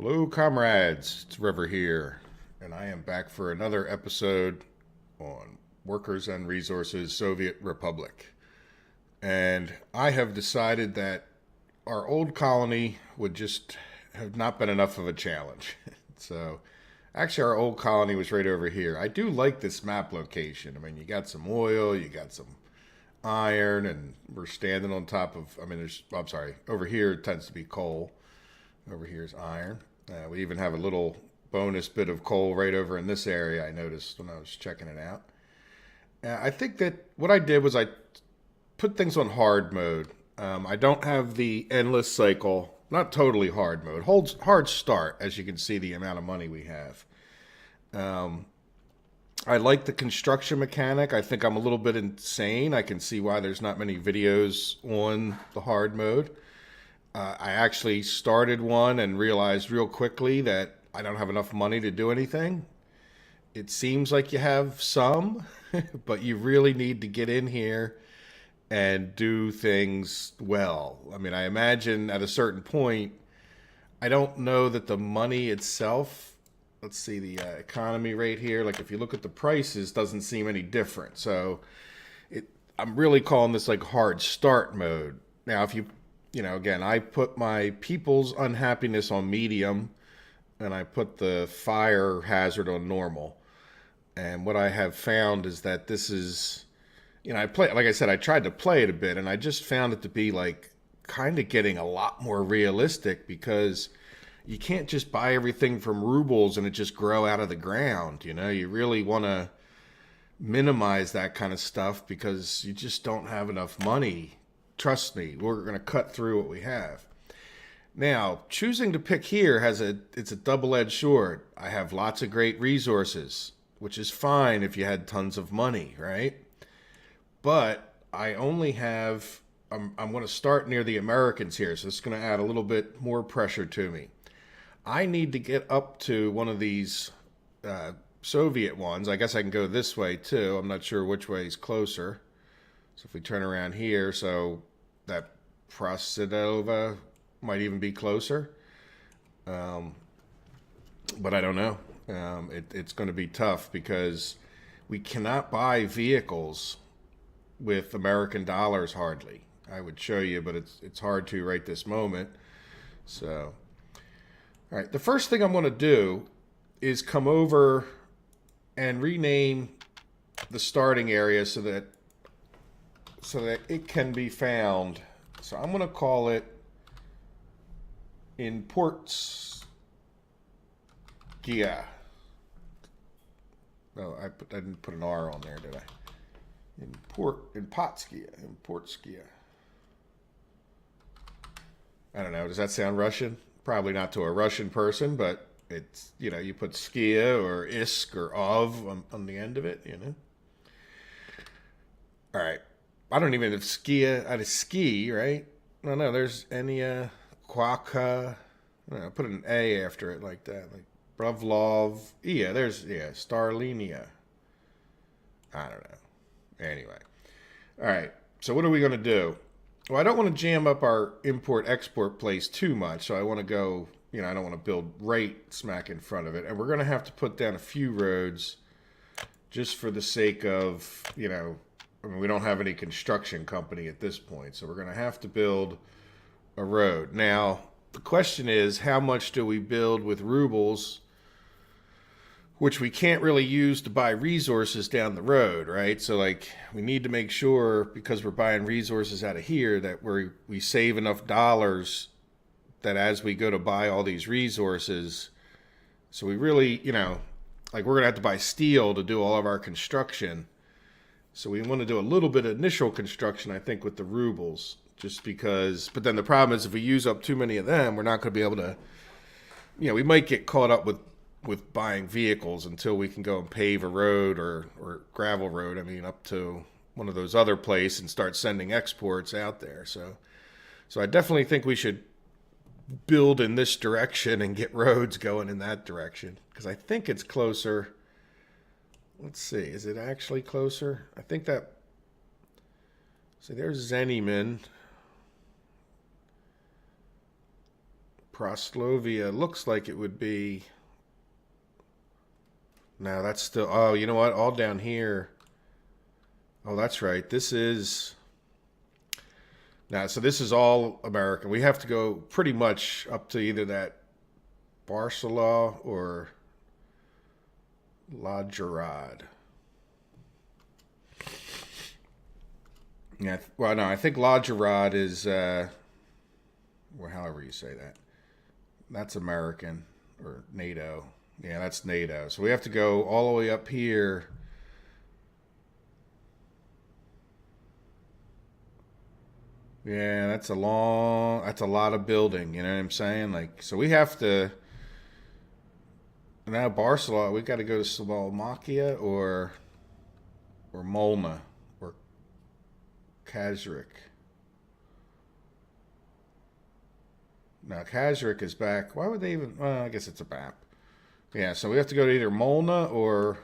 Hello, comrades. It's River here, and I am back for another episode on Workers and Resources Soviet Republic. And I have decided that our old colony would just have not been enough of a challenge. So, actually, our old colony was right over here. I do like this map location. I mean, you got some oil, you got some iron, and we're standing on top of, I'm sorry, over here it tends to be coal. Over here is iron. We even have a little bonus bit of coal right over in this area, I noticed when I was checking it out. I think that what I did was I put things on hard mode. I don't have the endless cycle, not totally hard mode. Holds hard start, as you can see the amount of money we have. I like the construction mechanic. I think I'm a little bit insane. I can see why there's not many videos on the hard mode. I actually started one and realized real quickly that I don't have enough money to do anything. It seems like you have some, but you really need to get in here and do things well. I mean, I imagine at a certain point, I don't know that the money itself, let's see the economy rate here, like if you look at the prices, doesn't seem any different. So I'm really calling this like hard start mode. Now, if again, I put my people's unhappiness on medium and I put the fire hazard on normal. And what I have found is that this is, like I said, I tried to play it a bit and I just found it to be like kind of getting a lot more realistic because you can't just buy everything from rubles and it just grow out of the ground. You really want to minimize that kind of stuff because you just don't have enough money. Trust me, we're going to cut through what we have. Now, choosing to pick here it's a double-edged sword. I have lots of great resources, which is fine if you had tons of money, right? But I only have, I'm going to start near the Americans here, so it's going to add a little bit more pressure to me. I need to get up to one of these Soviet ones. I guess I can go this way too. I'm not sure which way is closer. So if we turn around here, so that Prosidova might even be closer. But I don't know. It's going to be tough because we cannot buy vehicles with American dollars hardly. I would show you, but it's hard to right this moment. So, all right. The first thing I'm going to do is come over and rename the starting area so that it can be found. So I'm going to call it Importskia. No, I didn't put an R on there, did I? Importskia. I don't know. Does that sound Russian? Probably not to a Russian person, but it's, you put skia or isk or ov on the end of it, All right. I don't even have skia out of ski, right? No, there's Enya, Quaka. Put an A after it like that. Like Bravlov. Starlinia. I don't know. Anyway. All right. So what are we going to do? Well, I don't want to jam up our import-export place too much. So I want to go, I don't want to build right smack in front of it. And we're going to have to put down a few roads just for the sake of, we don't have any construction company at this point, so we're going to have to build a road. Now, the question is, how much do we build with rubles, which we can't really use to buy resources down the road, right? So, we need to make sure, because we're buying resources out of here, that we save enough dollars that as we go to buy all these resources, so we really, we're going to have to buy steel to do all of our construction. So we want to do a little bit of initial construction, I think, with the rubles, just because. But then the problem is if we use up too many of them, we're not going to be able to, we might get caught up with buying vehicles until we can go and pave a road or gravel road, up to one of those other places and start sending exports out there. So I definitely think we should build in this direction and get roads going in that direction because I think it's closer. Let's see. Is it actually closer? I think that. See, there's Zeniman. Proslovia looks like it would be. No, that's still. Oh, you know what? All down here. Oh, that's right. This is. Now, so this is all American. We have to go pretty much up to either that Barcelona or La Gerard. Yeah, well, no, I think La Gerard is, or however you say that. That's American or NATO. Yeah, that's NATO. So we have to go all the way up here. Yeah, that's a lot of building, you know what I'm saying? Like, so we have to, now Barcelona, we got to go to Slovakia or Molna or Kazrik. Now, Kazrik is back. Why would they even, well, I guess it's a map. Yeah, so we have to go to either Molna or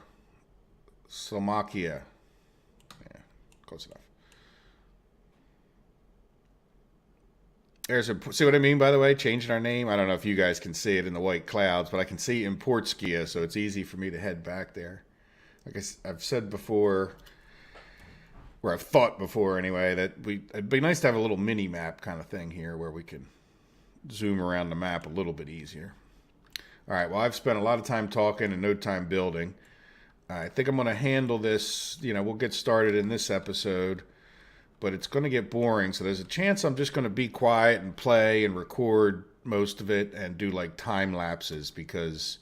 Slovakia. Yeah, close enough. See what I mean, by the way? Changing our name. I don't know if you guys can see it in the white clouds, but I can see Importskia, so it's easy for me to head back there. Like I've said before, or I've thought before anyway, that it'd be nice to have a little mini map kind of thing here where we can zoom around the map a little bit easier. All right, well, I've spent a lot of time talking and no time building. I think I'm going to handle this, we'll get started in this episode, but it's going to get boring. So there's a chance I'm just going to be quiet and play and record most of it and do like time lapses because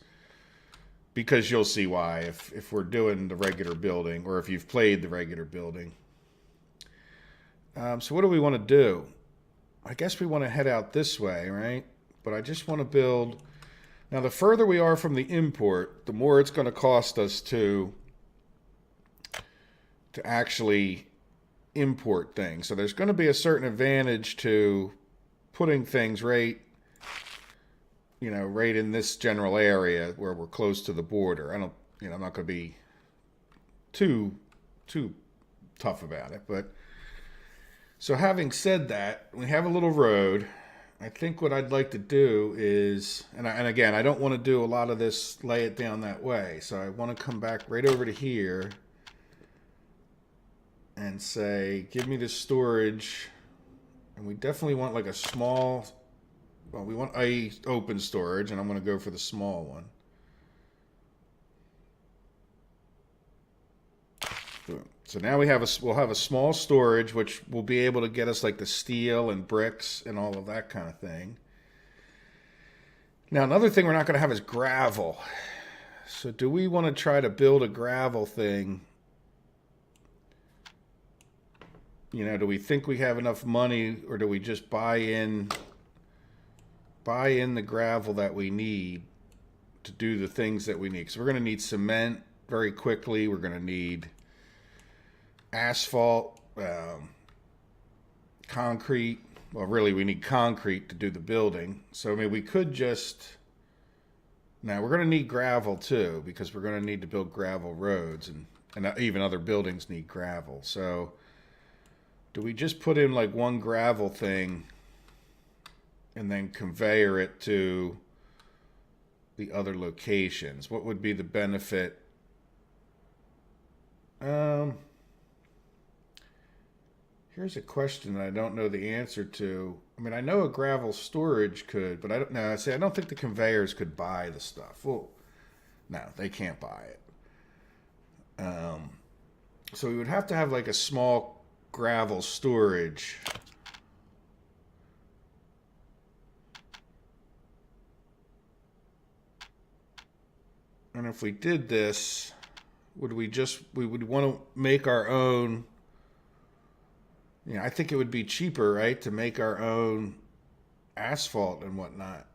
you'll see why if we're doing the regular building or if you've played the regular building. So what do we want to do? I guess we want to head out this way, right? But I just want to build. Now, the further we are from the import, the more it's going to cost us to actually import things. So there's going to be a certain advantage to putting things right in this general area where we're close to the border. I'm not going to be too tough about it, but so having said that, we have a little road. I think what I'd like to do is, and again, I don't want to do a lot of this, lay it down that way. So I want to come back right over to here and say, give me the storage. And we definitely want like a small, well, we want a open storage, and I'm going to go for the small one. Boom. So now we'll have a small storage, which will be able to get us like the steel and bricks and all of that kind of thing. Now, another thing we're not going to have is gravel. So do we want to try to build a gravel thing? Do we think we have enough money, or do we just buy in the gravel that we need to do the things that we need? So we're going to need cement very quickly. We're going to need asphalt, concrete. Well, really, we need concrete to do the building. So, I mean, we could just. Now, we're going to need gravel too, because we're going to need to build gravel roads, and even other buildings need gravel. So, do we just put in like one gravel thing and then conveyor it to the other locations? What would be the benefit? Here's a question that I don't know the answer to. I mean, I know a gravel storage could, but I don't know. I don't think the conveyors could buy the stuff. Well, no, they can't buy it. So we would have to have like a small gravel storage. And if we did this, we would want to make our own. I think it would be cheaper, right, to make our own asphalt and whatnot.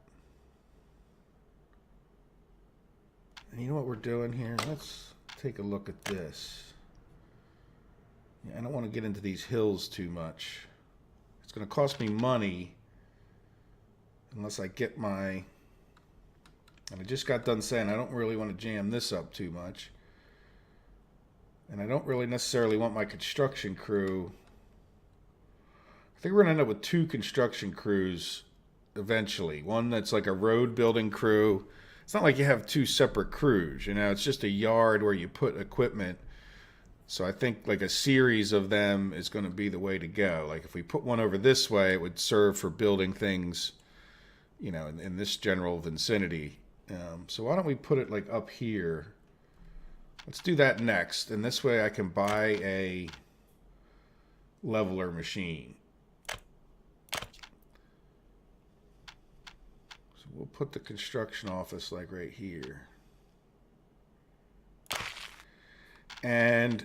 And you know what we're doing here? Let's take a look at this. I don't want to get into these hills too much. It's going to cost me money unless I get my. And I just got done saying I don't really want to jam this up too much. And I don't really necessarily want my construction crew. I think we're going to end up with 2 construction crews eventually. One that's like a road building crew. It's not like you have two separate crews, you know, it's just a yard where you put equipment. So I think like a series of them is going to be the way to go. Like if we put one over this way, it would serve for building things, you know, in this general vicinity. So why don't we put it like up here? Let's do that next. And this way I can buy a leveler machine. So we'll put the construction office like right here. And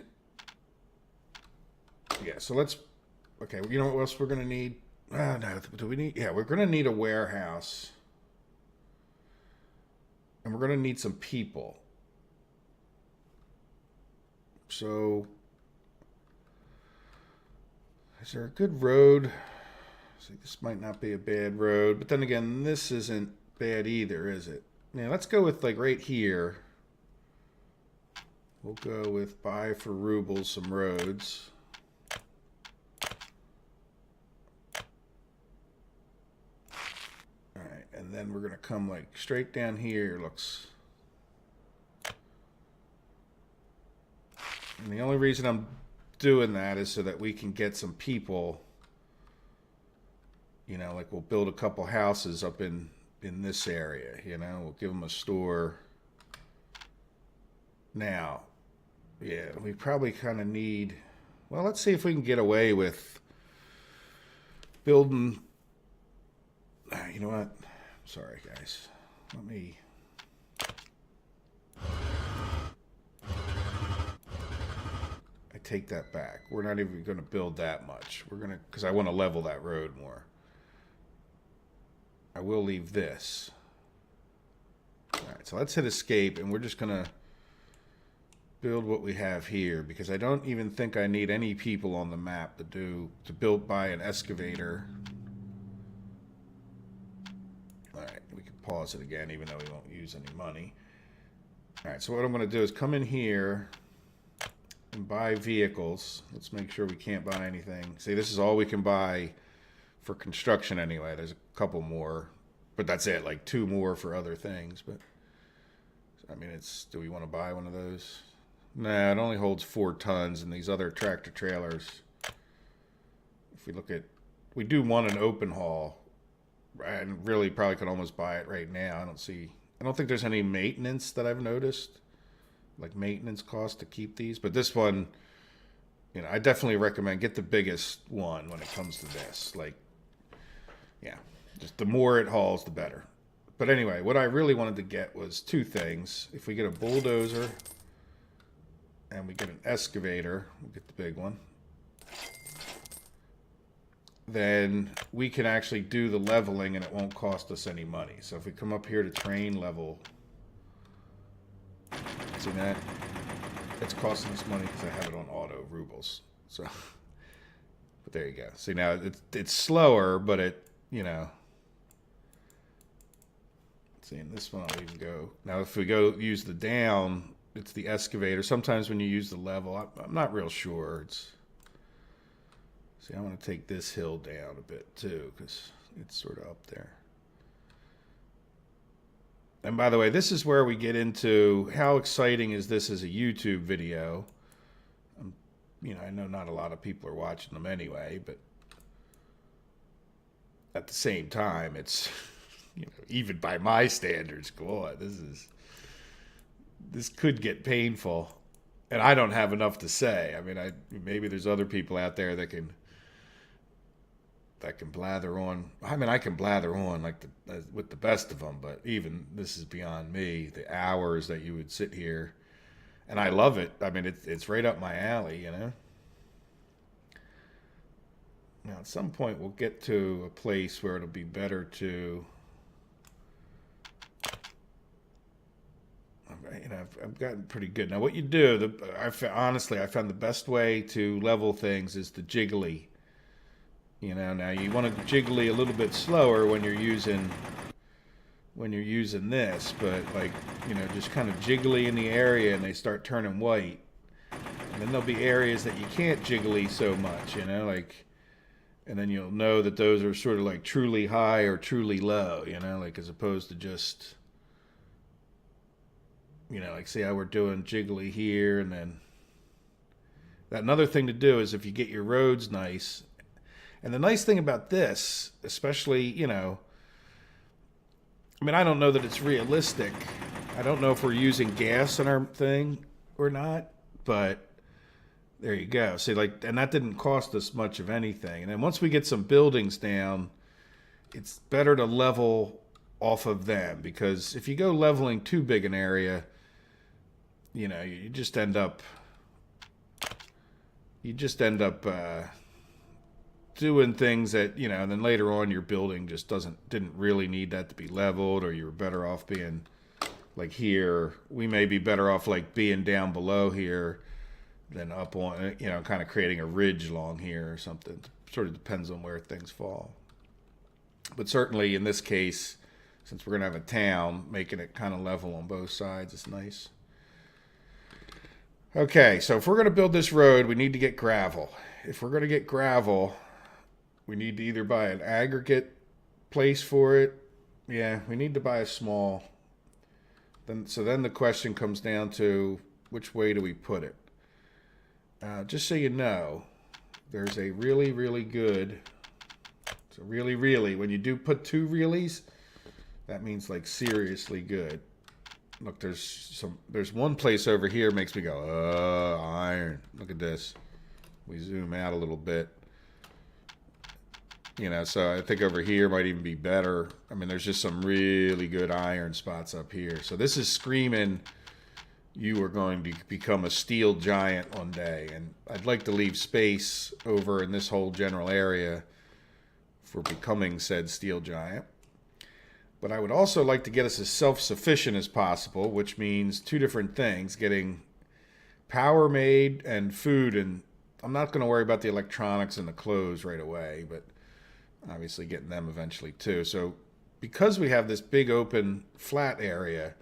yeah, so let's, okay, you know what else we're going to need? No, do we need, yeah, we're going to need a warehouse. And we're going to need some people. So, is there a good road? See, this might not be a bad road, but then again, this isn't bad either, is it? Yeah, let's go with like right here. We'll go with buy for rubles some roads. All right, and then we're gonna come like straight down here. Looks. And the only reason I'm doing that is so that we can get some people. You know, like we'll build a couple houses up in this area. You know, we'll give them a store. Now, yeah, we probably kind of need. Well, let's see if we can get away with building. You know what? Sorry, guys. Let me. I take that back. We're not even going to build that much. We're going to, because I want to level that road more. I will leave this. All right, so let's hit escape, and we're just going to build what we have here, because I don't even think I need any people on the map to build by an excavator. All right, we can pause it again, even though we won't use any money. All right, so what I'm going to do is come in here and buy vehicles. Let's make sure we can't buy anything. See, this is all we can buy for construction anyway. There's a couple more, but that's it, like 2 more for other things. But I mean, it's, do we want to buy one of those? Nah, it only holds 4 tons, and these other tractor trailers, if we look at, we do want an open haul, and really probably could almost buy it right now. I don't think there's any maintenance that I've noticed, like maintenance cost to keep these, but this one, you know, I definitely recommend get the biggest one when it comes to this. Like, yeah, just the more it hauls, the better. But anyway, what I really wanted to get was 2 things. If we get a bulldozer and we get an excavator, we'll get the big one, then we can actually do the leveling and it won't cost us any money. So if we come up here to train level, see that? It's costing us money because I have it on auto rubles. So, but there you go. See, now it's slower, but it, you know. See, in this one I'll even go. Now if we go use the down, it's the excavator. Sometimes when you use the level, I'm not real sure. It's, see, I want to take this hill down a bit too, because it's sort of up there. And by the way, this is where we get into how exciting is this as a YouTube video. You know, I know not a lot of people are watching them anyway, but at the same time, it's, you know, even by my standards, go on, this could get painful, and I don't have enough to say. I mean, maybe there's other people out there that can blather on. I mean, I can blather on like with the best of them, but even this is beyond me. The hours that you would sit here, and I love it. I mean, it's right up my alley, you know. Now, at some point, we'll get to a place where it'll be better to. You know, I've gotten pretty good. Now, what you do, honestly, I found the best way to level things is the jiggly. You know, now you want to jiggly a little bit slower when you're using this, but like, you know, just kind of jiggly in the area and they start turning white. And then there'll be areas that you can't jiggly so much, you know, like And then you'll know that those are sort of like truly high or truly low, you know, like as opposed to just, you know, like see how we're doing jiggly here. And then another thing to do is if you get your roads nice, and the nice thing about this, especially, you know, I mean, I don't know that it's realistic. I don't know if we're using gas in our thing or not, but there you go. See, like, and that didn't cost us much of anything. And then once we get some buildings down, it's better to level off of them, because if you go leveling too big an area, you know, you just end up doing things that, you know, and then later on your building just didn't really need that to be leveled, or you were better off being like here. We may be better off like being down below here than up on, you know, kind of creating a ridge along here or something. Sort of depends on where things fall. But certainly in this case, since we're going to have a town, making it kind of level on both sides is nice. Okay, so if we're going to build this road, we need to get gravel. If we're going to get gravel, we need to either buy an aggregate place for it. Yeah, we need to buy a small. So then the question comes down to which way do we put it? Just so you know, there's a really, really good, so really, really, when you do put two reallys, that means like seriously good. Look, there's one place over here makes me go, iron. Look at this. We zoom out a little bit. You know, so I think over here might even be better. I mean, there's just some really good iron spots up here. So this is screaming you are going to become a steel giant one day. And I'd like to leave space over in this whole general area for becoming said steel giant. But I would also like to get us as self-sufficient as possible, which means two different things: getting power made and food. And I'm not going to worry about the electronics and the clothes right away, but obviously getting them eventually too. So because we have this big open flat area,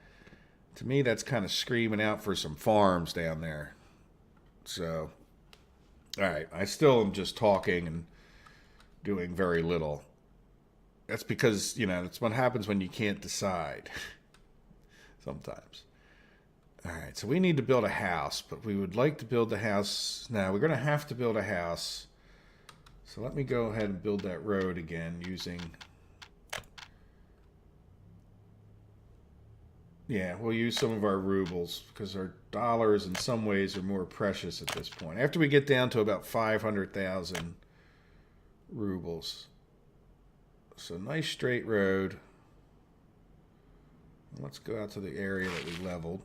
to me that's kind of screaming out for some farms down there. So, all right, I still am just talking and doing very little. That's because, you know, that's what happens when you can't decide sometimes. All right, so we need to build a house, but we would like to build the house. Now, we're going to have to build a house. So let me go ahead and build that road again using... Yeah, we'll use some of our rubles because our dollars in some ways are more precious at this point. After we get down to about 500,000 rubles. So nice straight road. Let's go out to the area that we leveled.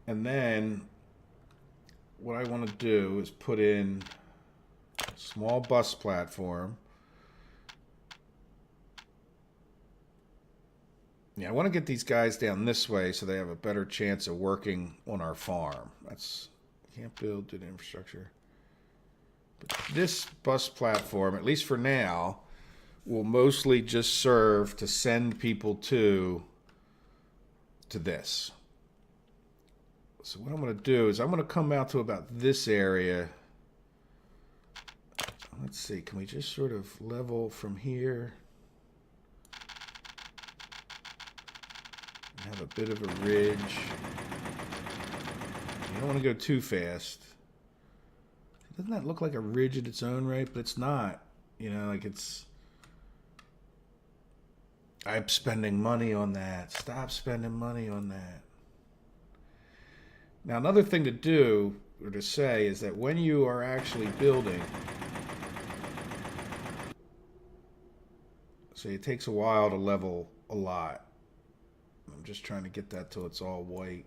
And then what I want to do is put in a small bus platform. Yeah, I want to get these guys down this way so they have a better chance of working on our farm. Can't build good infrastructure. But this bus platform, at least for now, will mostly just serve to send people to this. So what I'm going to do is I'm going to come out to about this area. Let's see, can we just sort of level from here? Have a bit of a ridge. You don't want to go too fast. Doesn't that look like a ridge in its own right? But it's not. You know, like it's... I'm spending money on that. Stop spending money on that. Now, another thing to do, or to say, is that when you are actually building... So it takes a while to level a lot. I'm just trying to get that till it's all white.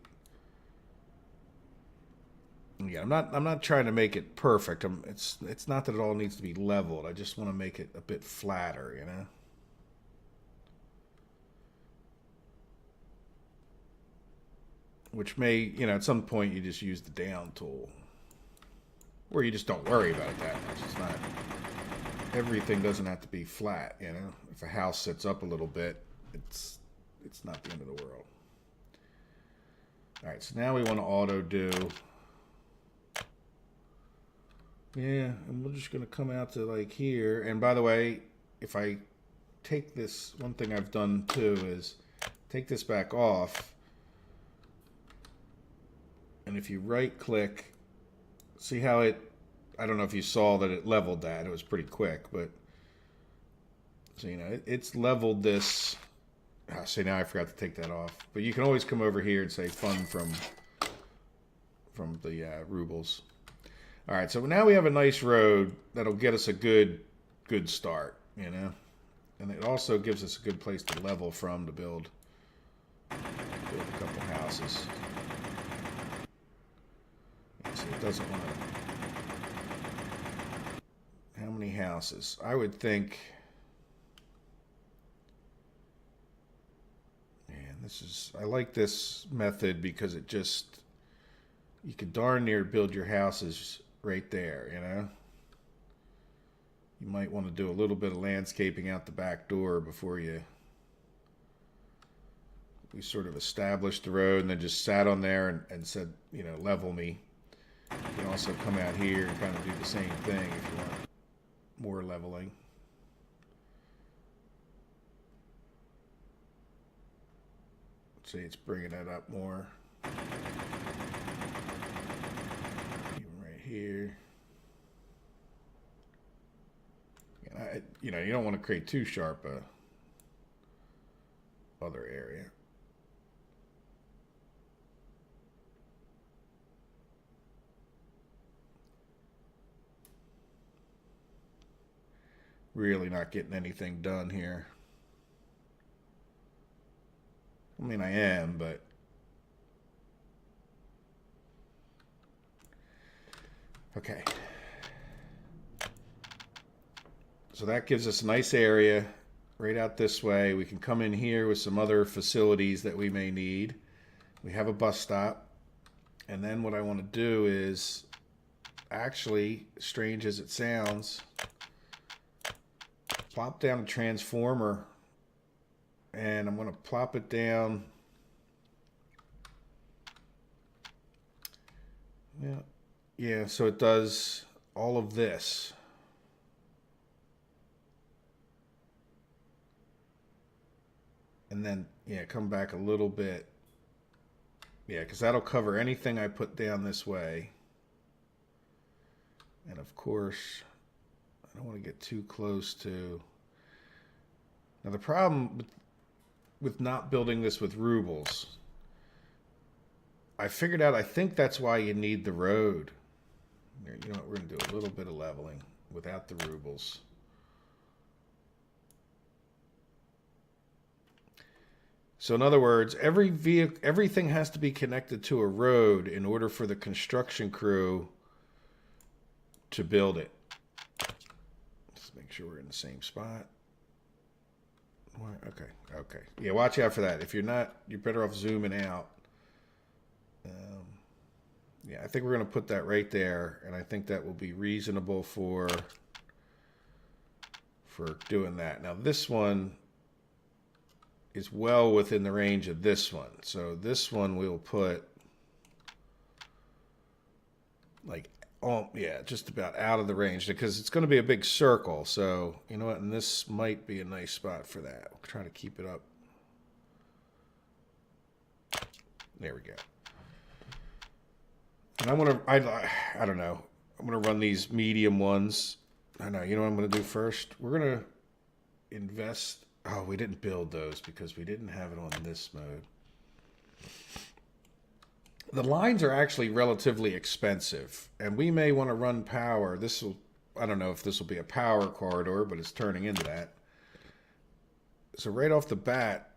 Yeah, I'm not trying to make it perfect. It's not that it all needs to be leveled. I just want to make it a bit flatter, you know. Which may, you know, at some point you just use the down tool, or you just don't worry about it that much. It's not, everything doesn't have to be flat, you know. If a house sits up a little bit, it's not the end of the world. All right, so now we want to auto do Yeah, and we're just going to come out to like here. And by the way, if I take this, one thing I've done too is take this back off. And if you right click, see how it, I don't know if you saw that it leveled that. It was pretty quick, but so, you know, it's leveled this. Oh, see, now I forgot to take that off. But you can always come over here and say fun from the rubles. All right, so now we have a nice road that'll get us a good start, you know? And it also gives us a good place to level from to build a couple houses. So it doesn't want to... How many houses? I would think... Man, this is... I like this method because it just... You could darn near build your houses right there, you know? You might want to do a little bit of landscaping out the back door before you... We sort of established the road and then just sat on there and said, you know, level me. You can also come out here and kind of do the same thing if you want more leveling. See, it's bringing that up more. Even right here. And you know, you don't want to create too sharp a other area. Really not getting anything done here. I mean, I am, but okay. So that gives us a nice area right out this way. We can come in here with some other facilities that we may need. We have a bus stop. And then what I want to do is, actually, strange as it sounds, plop down a transformer, and I'm going to plop it down. Yeah, so it does all of this. And then, yeah, come back a little bit. Yeah, because that'll cover anything I put down this way. And of course, I don't want to get too close to... Now the problem with not building this with rubles, I figured out, I think that's why you need the road. You know what, we're going to do a little bit of leveling without the rubles. So in other words, everything has to be connected to a road in order for the construction crew to build it. Let's make sure we're in the same spot. Okay. Yeah, watch out for that. If you're not, you're better off zooming out. Yeah, I think we're going to put that right there, and I think that will be reasonable for doing that. Now this one is well within the range of this one. So this one we'll put like, oh yeah, just about out of the range because it's going to be a big circle. So you know what, and this might be a nice spot for that. We'll try to keep it up. There we go. And I'm gonna, I don't know, I'm gonna run these medium ones. I know, you know what I'm gonna do first? We're gonna invest. Oh, we didn't build those because we didn't have it on this mode. The lines are actually relatively expensive, and we may want to run power. This will, I don't know if this will be a power corridor, but it's turning into that. So right off the bat,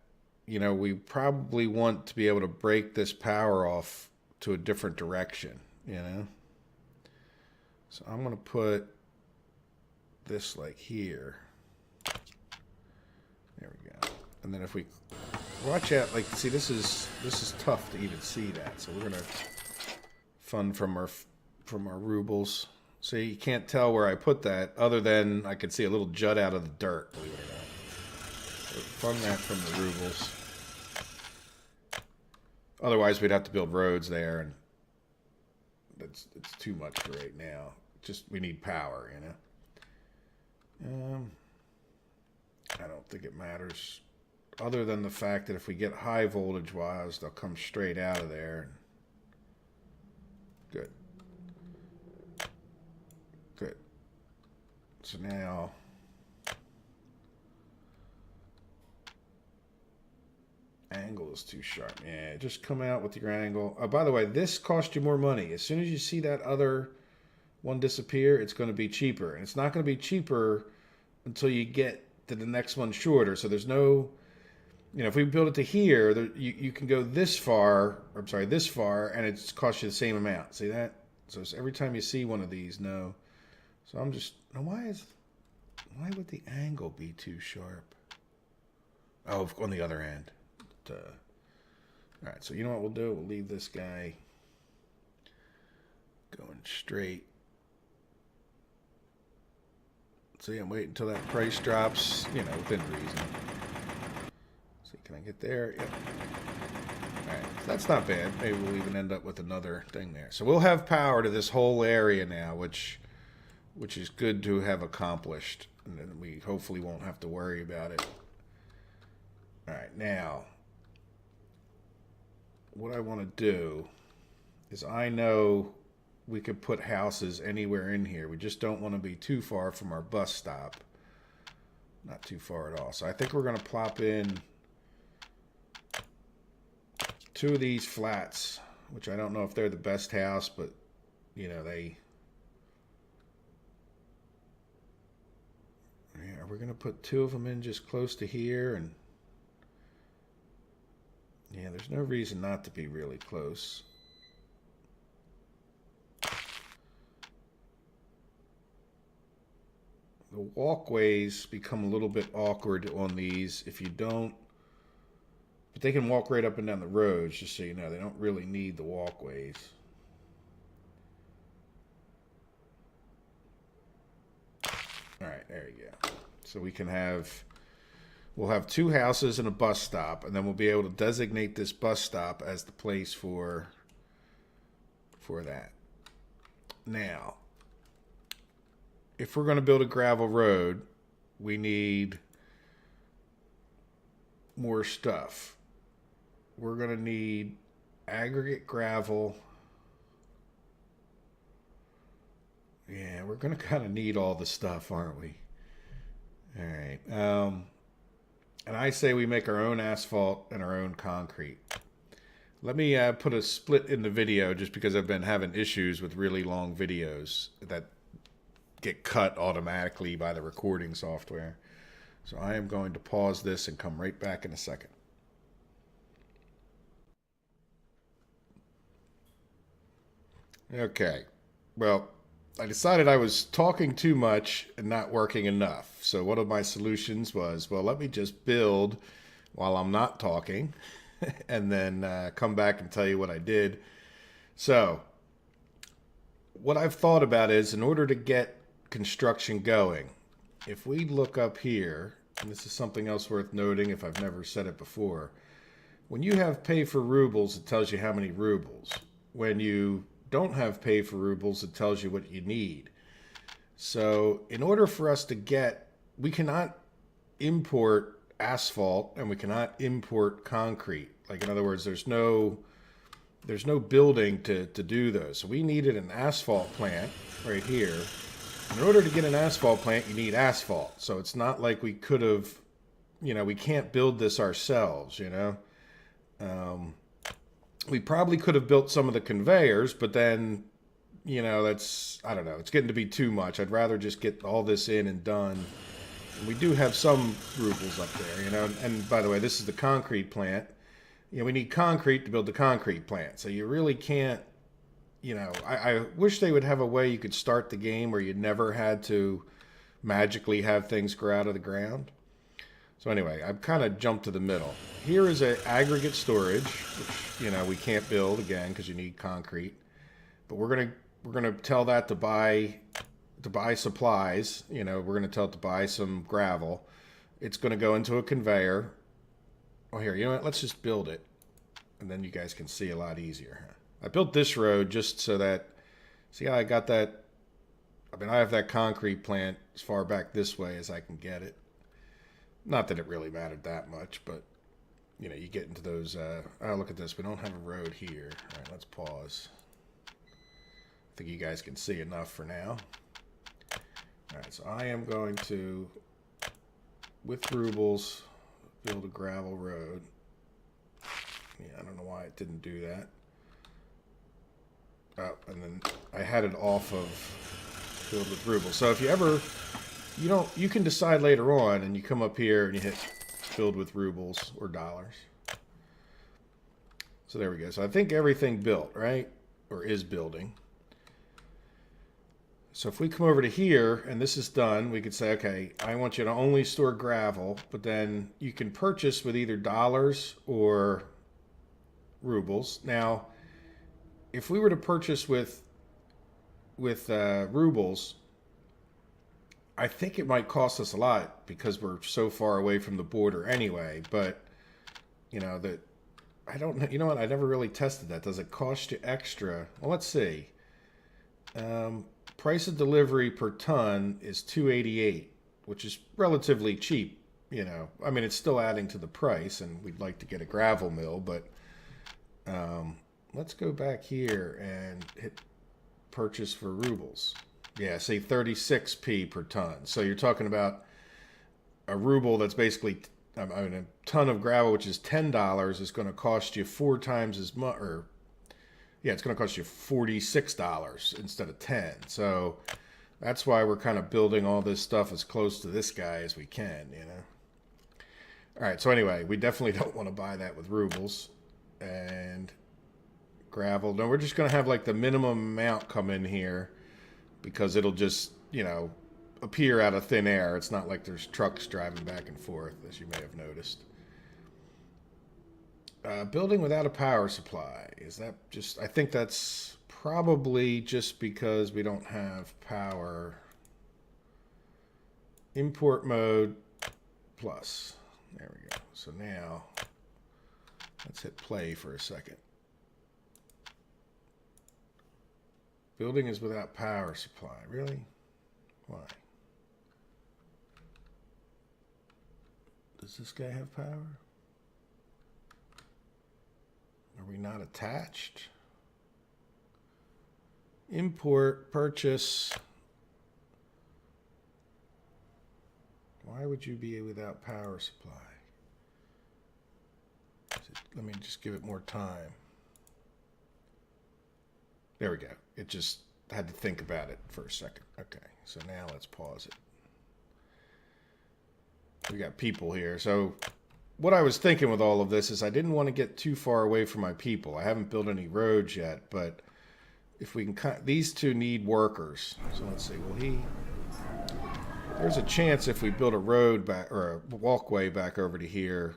you know, we probably want to be able to break this power off to a different direction, you know? So I'm going to put this like here. There we go. And then if we watch out, like, see, this is tough to even see that. So we're gonna fund from our rubles. See, you can't tell where I put that, other than I could see a little jut out of the dirt. Believe it or not. So fund that from the rubles. Otherwise, we'd have to build roads there, and it's too much for right now. just we need power, you know. I don't think it matters, other than the fact that if we get high voltage wires, they'll come straight out of there. Good. Good. So now, angle is too sharp. Yeah, just come out with your angle. Oh, by the way, this costs you more money. As soon as you see that other one disappear, it's going to be cheaper. And it's not going to be cheaper until you get to the next one shorter. So there's no, you know, if we build it to here, there, you can go this far, I'm sorry, this far, and it's cost you the same amount. See that? So it's every time you see one of these, no. So I'm just, now why would the angle be too sharp? Oh, on the other end. All right, so you know what we'll do? We'll leave this guy going straight. See, I'm waiting until that price drops, you know, within reason. See, can I get there? Yep. All right, so that's not bad. Maybe we'll even end up with another thing there. So we'll have power to this whole area now, which is good to have accomplished. And then we hopefully won't have to worry about it. All right, now, what I want to do is I know we could put houses anywhere in here. We just don't want to be too far from our bus stop. Not too far at all. So I think we're going to plop in 2 of these flats, which I don't know if they're the best house, but, you know, they... Yeah, we're going to put 2 of them in just close to here, and yeah, there's no reason not to be really close. The walkways become a little bit awkward on these if you don't, but they can walk right up and down the roads, just so you know. They don't really need the walkways. All right, there you go. So we can have, we'll have 2 houses and a bus stop, and then we'll be able to designate this bus stop as the place for that. Now, if we're going to build a gravel road, we need more stuff. We're going to need aggregate gravel. Yeah, we're going to kind of need all the stuff, aren't we? All right. And I say we make our own asphalt and our own concrete. Let me put a split in the video just because I've been having issues with really long videos that get cut automatically by the recording software. So I am going to pause this and come right back in a second. Okay. Well, I decided I was talking too much and not working enough. So one of my solutions was, well, let me just build while I'm not talking and then come back and tell you what I did. So what I've thought about is, in order to get construction going, if we look up here, and this is something else worth noting if I've never said it before, when you have pay for rubles, it tells you how many rubles. When you don't have pay for rubles, it tells you what you need. So in order for us to get, we cannot import asphalt and we cannot import concrete. Like, in other words, there's no building to do those. So we needed an asphalt plant right here. In order to get an asphalt plant, you need asphalt. So it's not like we could have, you know, we can't build this ourselves, you know. We probably could have built some of the conveyors, but then, you know, that's, I don't know, it's getting to be too much. I'd rather just get all this in and done. And we do have some rubles up there, you know. And by the way, this is the concrete plant. You know, we need concrete to build the concrete plant. So you really can't, you know, I wish they would have a way you could start the game where you never had to magically have things grow out of the ground. So anyway, I've kind of jumped to the middle. Here is an aggregate storage, which, you know, we can't build again because you need concrete. But we're gonna tell that to buy supplies. You know, we're gonna tell it to buy some gravel. It's gonna go into a conveyor. Oh, here, you know what? Let's just build it, and then you guys can see a lot easier. I built this road just so that, see how I got that I mean, I have that concrete plant as far back this way as I can get it. Not that it really mattered that much, but you know, you get into those. Oh, look at this. We don't have a road here. All right, let's pause. I think you guys can see enough for now. All right, so I am going to, with Rubles, build a gravel road. Yeah, I don't know why it didn't do that. Oh, and then I had it off of build with Rubles. So if you ever, you can decide later on, and you come up here and you hit build with rubles or dollars. So there we go. So I think everything built, right? Or is building. So if we come over to here and this is done, we could say, okay, I want you to only store gravel, but then you can purchase with either dollars or rubles. Now, if we were to purchase with rubles, I think it might cost us a lot because we're so far away from the border anyway. But you know that I don't know. You know what? I never really tested that. Does it cost you extra? Well, let's see. Price of delivery per ton is $2.88, which is relatively cheap. You know, I mean, it's still adding to the price, and we'd like to get a gravel mill, but let's go back here and hit purchase for rubles. Yeah, say 36p per ton. So you're talking about a ruble that's basically, I mean, a ton of gravel, which is $10, is going to cost you 4 times as much, or yeah, it's going to cost you $46 instead of 10. So that's why we're kind of building all this stuff as close to this guy as we can, you know. All right, so anyway, we definitely don't want to buy that with rubles. And gravel, no, we're just going to have like the minimum amount come in here because it'll just, you know, appear out of thin air. It's not like there's trucks driving back and forth, as you may have noticed. Building without a power supply. Is that just, I think that's probably just because we don't have power. Import mode plus. There we go. So now let's hit play for a second. Building is without power supply. Really? Why? Does this guy have power? Are we not attached? Import, purchase. Why would you be without power supply? Let me just give it more time. There we go. It just had to think about it for a second. Okay, so now let's pause it. We got people here. So what I was thinking with all of this is I didn't want to get too far away from my people. I haven't built any roads yet, but if we can, these two need workers. So let's see, there's a chance if we build a road back or a walkway back over to here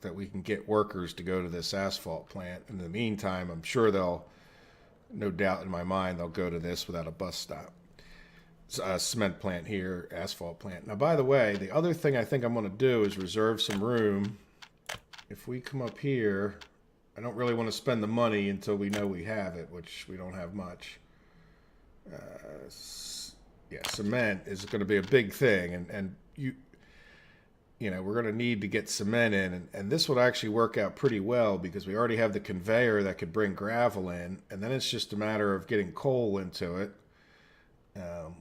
that we can get workers to go to this asphalt plant. In the meantime, I'm sure they'll, no doubt in my mind, they'll go to this without a bus stop. It's a cement plant here, asphalt plant. Now, by the way, the other thing I think I'm going to do is reserve some room. If we come up here, I don't really want to spend the money until we know we have it, which we don't have much. Yeah, cement is going to be a big thing, and you know, we're going to need to get cement in, and this would actually work out pretty well because we already have the conveyor that could bring gravel in, and then it's just a matter of getting coal into it.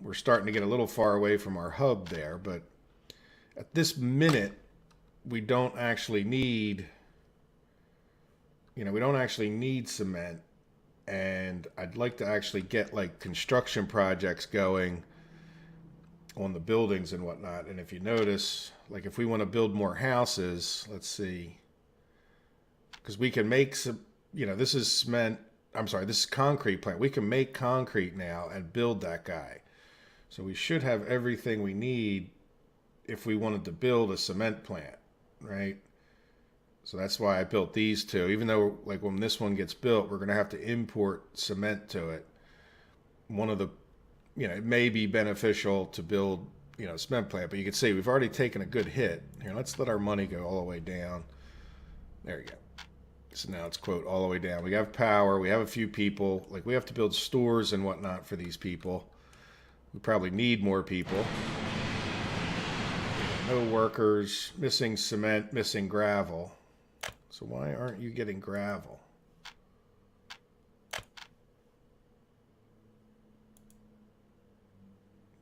We're starting to get a little far away from our hub there, but at this minute, we don't actually need, you know, we don't actually need cement, and I'd like to actually get like construction projects going on the buildings and whatnot. And if you notice, like if we want to build more houses, let's see, because we can make some, you know, this is cement, I'm sorry, this is concrete plant. We can make concrete now and build that guy. So we should have everything we need if we wanted to build a cement plant, right? So that's why I built these two. Even though, like, when this one gets built, we're going to have to import cement to it. One of the, you know, it may be beneficial to build, you know, a cement plant, but you can see we've already taken a good hit. Here, let's let our money go all the way down. There you go. So now it's, quote, all the way down. We have power. We have a few people. Like, we have to build stores and whatnot for these people. We probably need more people. No workers, missing cement, missing gravel. So why aren't you getting gravel?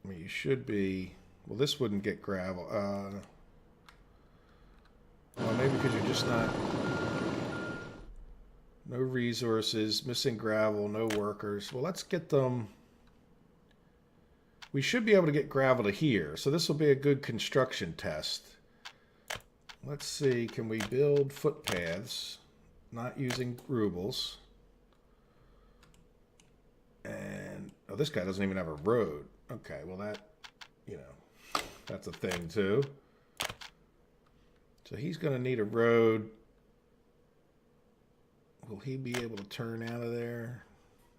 I mean, you should be... Well, this wouldn't get gravel. Well, maybe because you're just not... No resources, missing gravel, no workers. Well, let's get them... We should be able to get gravel to here. So this will be a good construction test. Let's see, can we build footpaths? Not using rubles. And, oh, this guy doesn't even have a road. Okay, well that, you know, that's a thing too. So he's going to need a road. Will he be able to turn out of there?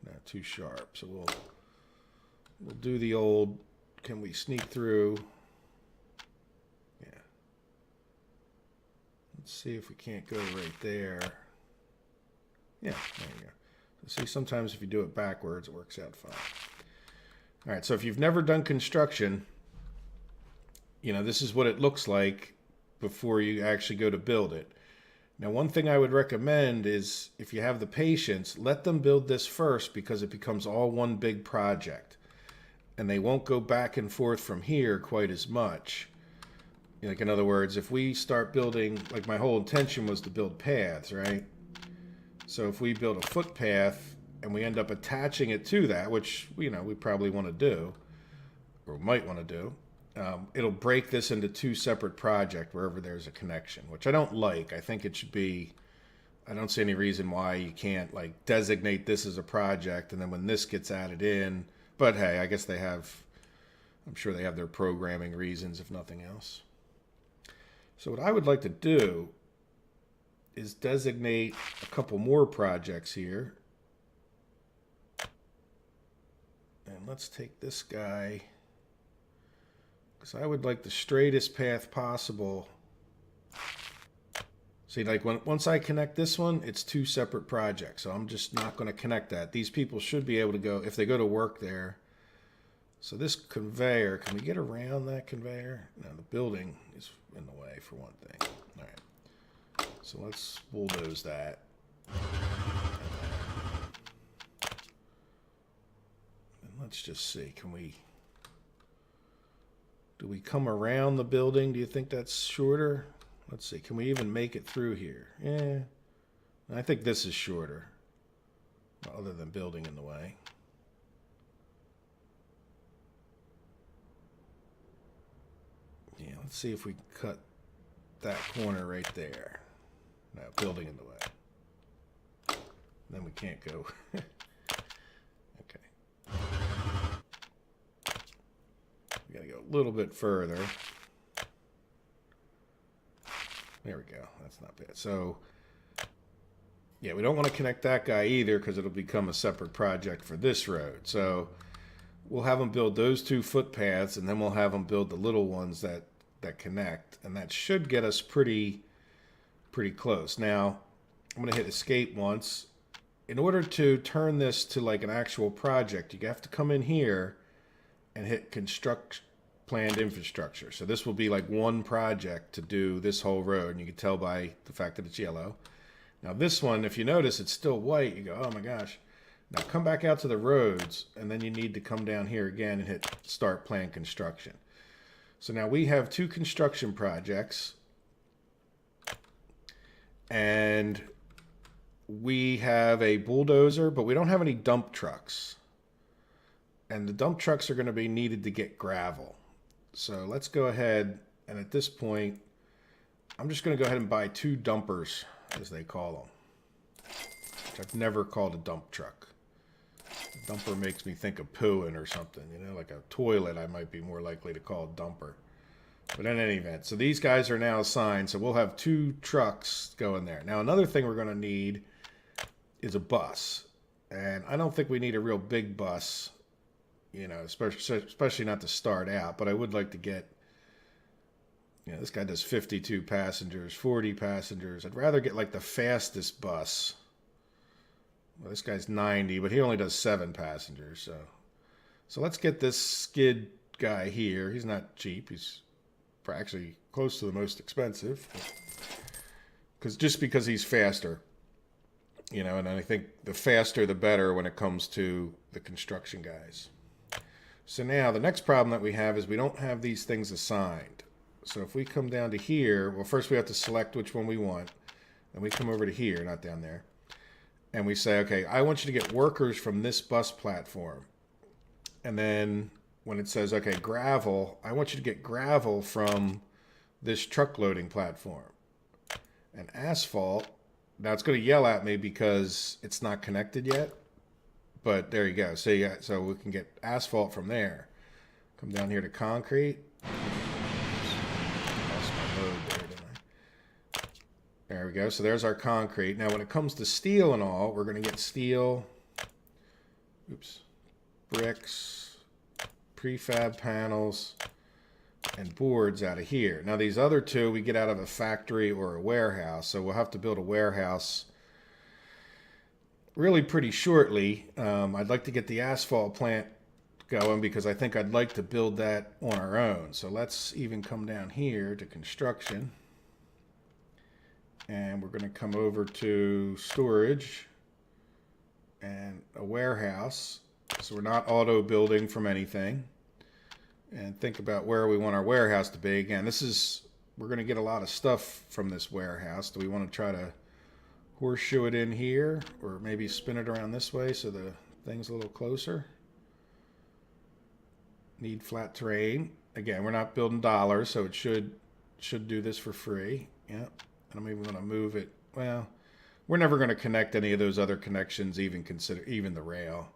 Not too sharp. So we'll do the old, can we sneak through? Yeah. Let's see if we can't go right there. Yeah, there you go. So see, sometimes if you do it backwards, it works out fine. All right, so if you've never done construction, you know, this is what it looks like before you actually go to build it. Now, one thing I would recommend is if you have the patience, let them build this first because it becomes all one big project. And they won't go back and forth from here quite as much. Like, in other words, if we start building, like my whole intention was to build paths, right? So if we build a footpath and we end up attaching it to that, which, you know, we probably want to do, or might want to do, it'll break this into two separate projects wherever there's a connection, which I don't like. I think it should be, I don't see any reason why you can't, like, designate this as a project, and then when this gets added in, but hey, I guess they have, I'm sure they have their programming reasons, if nothing else. So what I would like to do is designate a couple more projects here. And let's take this guy, because I would like the straightest path possible. See, like once I connect this one, it's two separate projects. So I'm just not going to connect that. These people should be able to go, if they go to work there. So this conveyor, can we get around that conveyor? No, the building is in the way for one thing. All right. So let's bulldoze that. And let's just see, do we come around the building? Do you think that's shorter? Let's see, can we even make it through here? Yeah, I think this is shorter, other than building in the way. Yeah, let's see if we can cut that corner right there. No, building in the way. Then we can't go. Okay. We gotta go a little bit further. There we go. That's not bad. So, yeah, we don't want to connect that guy either because it'll become a separate project for this road. So we'll have them build those two footpaths, and then we'll have them build the little ones that connect, and that should get us pretty close. Now, I'm going to hit escape once. In order to turn this to like an actual project, you have to come in here and hit construct planned infrastructure. So this will be like one project to do this whole road, and you can tell by the fact that it's yellow. Now this one, if you notice, it's still white. You go, oh my gosh. Now come back out to the roads, and then you need to come down here again and hit start planned construction. So now we have two construction projects, and we have a bulldozer, but we don't have any dump trucks. And the dump trucks are going to be needed to get gravel. So let's go ahead, and at this point, I'm just going to go ahead and buy two dumpers, as they call them. Which I've never called a dump truck. A dumper makes me think of pooing or something, you know, like a toilet I might be more likely to call a dumper. But in any event, so these guys are now assigned, so we'll have two trucks going there. Now another thing we're going to need is a bus. And I don't think we need a real big bus, you know, especially not to start out, but I would like to get, you know, this guy does 52 passengers, 40 passengers. I'd rather get like the fastest bus. Well, this guy's 90, but he only does 7 passengers, so So let's get this skid guy here. He's not cheap. He's actually close to the most expensive. Because he's faster. You know, and I think the faster the better when it comes to the construction guys. So now the next problem that we have is we don't have these things assigned. So if we come down to here, well, first we have to select which one we want. Then we come over to here, not down there. And we say, okay, I want you to get workers from this bus platform. And then when it says, okay, gravel, I want you to get gravel from this truck loading platform. And asphalt, now it's going to yell at me because it's not connected yet. But there you go. So we can get asphalt from there. Come down here to concrete. Lost my mode there, didn't I? There we go. So there's our concrete. Now when it comes to steel and all, we're going to get steel, bricks, prefab panels, and boards out of here. Now these other two we get out of a factory or a warehouse. So we'll have to build a warehouse really pretty shortly. I'd like to get the asphalt plant going because I think I'd like to build that on our own. So let's even come down here to construction. And we're going to come over to storage and a warehouse. So we're not auto building from anything. And think about where we want our warehouse to be. Again, we're going to get a lot of stuff from this warehouse. Do we want to try to horseshoe it in here, or maybe spin it around this way so the thing's a little closer? Need flat terrain. Again, we're not building dollars, so it should do this for free. Yeah, and I'm even going to move it. Well, we're never going to connect any of those other connections, even the rail.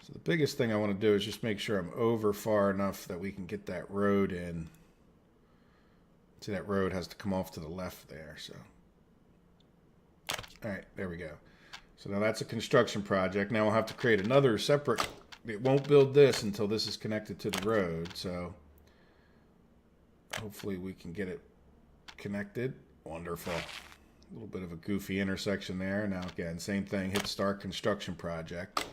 So the biggest thing I want to do is just make sure I'm over far enough that we can get that road in. See, that road has to come off to the left there, so. All right, there we go. So now that's a construction project. Now we'll have to create another separate. It won't build this until this is connected to the road. So hopefully we can get it connected. Wonderful. A little bit of a goofy intersection there. Now again, same thing, hit start construction project.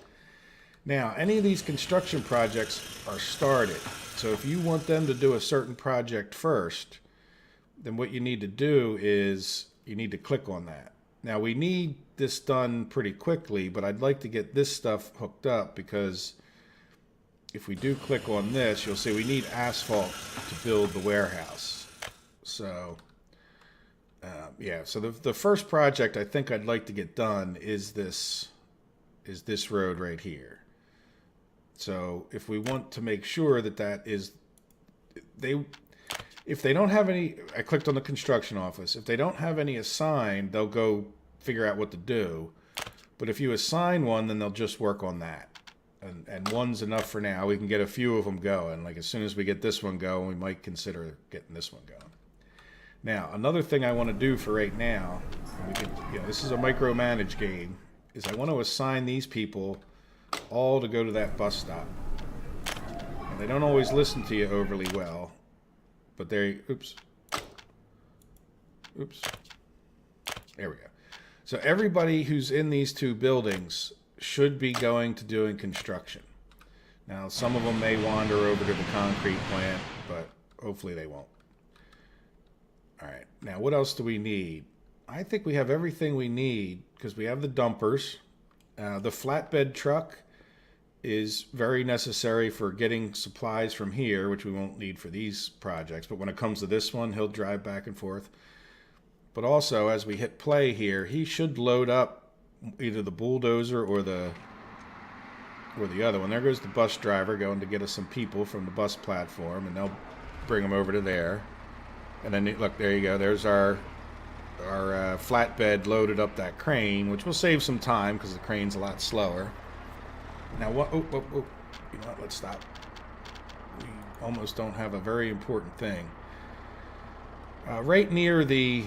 Now, any of these construction projects are started. So if you want them to do a certain project first, then what you need to do is you need to click on that. Now we need this done pretty quickly, but I'd like to get this stuff hooked up because if we do click on this, you'll see we need asphalt to build the warehouse. So yeah, so the first project I think I'd like to get done is this road right here. So if we want to make sure that is, if they don't have any, I clicked on the construction office. If they don't have any assigned, they'll go figure out what to do. But if you assign one, then they'll just work on that. And one's enough for now. We can get a few of them going. Like as soon as we get this one going, we might consider getting this one going. Now, another thing I want to do for right now, this is a micromanage game, is I want to assign these people all to go to that bus stop. And they don't always listen to you overly well. But oops. There we go. So everybody who's in these two buildings should be going to doing construction. Now, some of them may wander over to the concrete plant, but hopefully they won't. All right. Now, what else do we need? I think we have everything we need because we have the dumpers. The flatbed truck is very necessary for getting supplies from here, which we won't need for these projects. But when it comes to this one, he'll drive back and forth. But also, as we hit play here, he should load up either the bulldozer or the other one. There goes the bus driver going to get us some people from the bus platform, and they'll bring them over to there. And then, look, there you go. There's our flatbed loaded up that crane, which will save some time because the crane's a lot slower. Now, what? Oh, you know what? Let's stop. We almost don't have a very important thing. Right near the,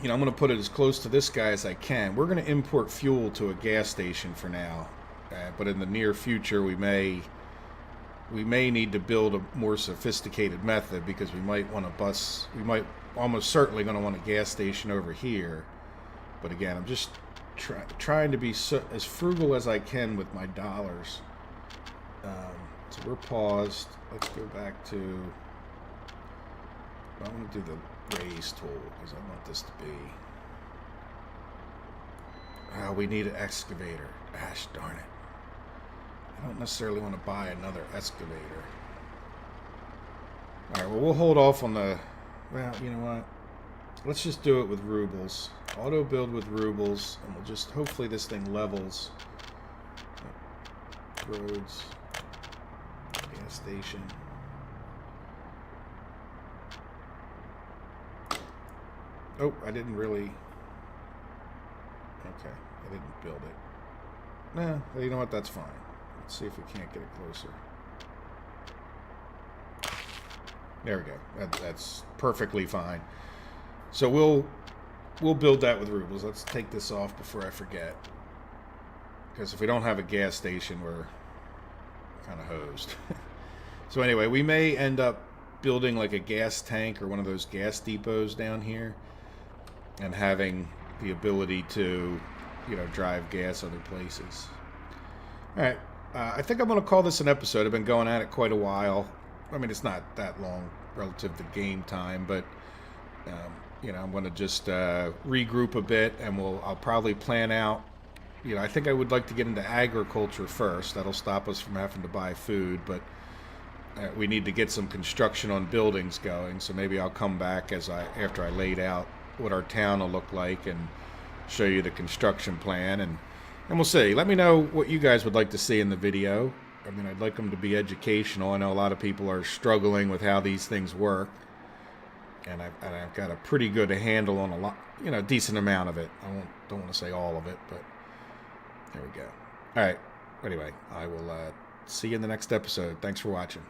I'm going to put it as close to this guy as I can. We're going to import fuel to a gas station for now, but in the near future, we may need to build a more sophisticated method because we might want a bus. We might almost certainly going to want a gas station over here. But again, I'm just trying to be as frugal as I can with my dollars. So we're paused. Let's go back to... I want to do the raise tool because I want this to be... we need an excavator. Gosh darn it. I don't necessarily want to buy another excavator. Alright, well, we'll hold off on the... Well, you know what? Let's just do it with rubles. Auto build with rubles, and we'll just... Hopefully this thing levels. Roads. Gas station. Oh, I didn't really... Okay, I didn't build it. Nah, you know what? That's fine. Let's see if we can't get it closer. There we go. That's perfectly fine. So we'll build that with rubles. Let's take this off before I forget. Because if we don't have a gas station, we're kind of hosed. So anyway, we may end up building like a gas tank or one of those gas depots down here, and having the ability to, you know, drive gas other places. All right, I think I'm going to call this an episode. I've been going at it quite a while. I mean, it's not that long relative to game time, but you know, I'm going to just regroup a bit, and I'll probably plan out. You know, I think I would like to get into agriculture first. That'll stop us from having to buy food, but we need to get some construction on buildings going. So maybe I'll come back after I laid out what our town will look like and show you the construction plan, and we'll see. Let me know what you guys would like to see in the video. I mean, I'd like them to be educational. I know a lot of people are struggling with how these things work, and I've got a pretty good handle on a lot, you know, decent amount of it. Don't want to say all of it, but there we go. All right. Anyway, I will see you in the next episode. Thanks for watching.